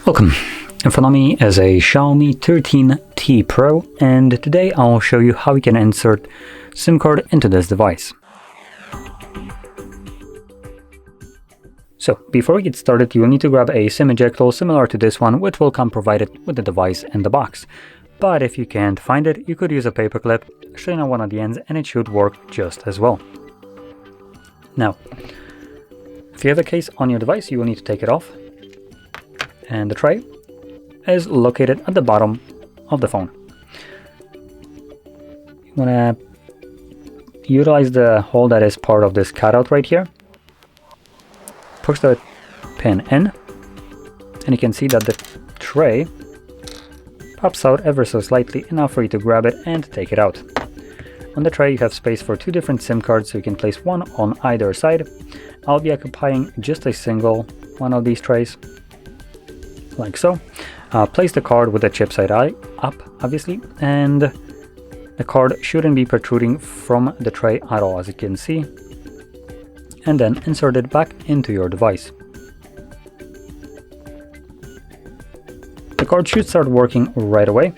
Welcome. In front of me is a Xiaomi 13T Pro, and today I'll show you how you can insert SIM card into this device. So before we get started, you will need to grab a SIM ejector similar to this one, which will come provided with the device in the box. But if you can't find it, you could use a paper clip, straighten out one of the ends, and it should work just as well. Now, if you have a case on your device, you will need to take it off. And the tray is located at the bottom of the phone. You want to utilize the hole that is part of this cutout right here. Push the pin in, and you can see that the tray pops out ever so slightly, enough for you to grab it and take it out. On the tray you have space for two different SIM cards, so you can place one on either side. I'll be occupying just a single one of these trays, like so. Place the card with the chip side up, obviously, and the card shouldn't be protruding from the tray at all, as you can see, and then insert it back into your device. The card should start working right away.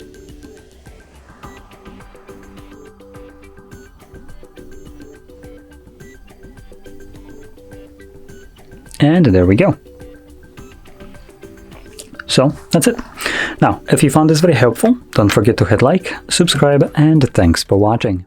And there we go. So that's it. Now, if you found this very helpful, don't forget to hit like, subscribe, and thanks for watching.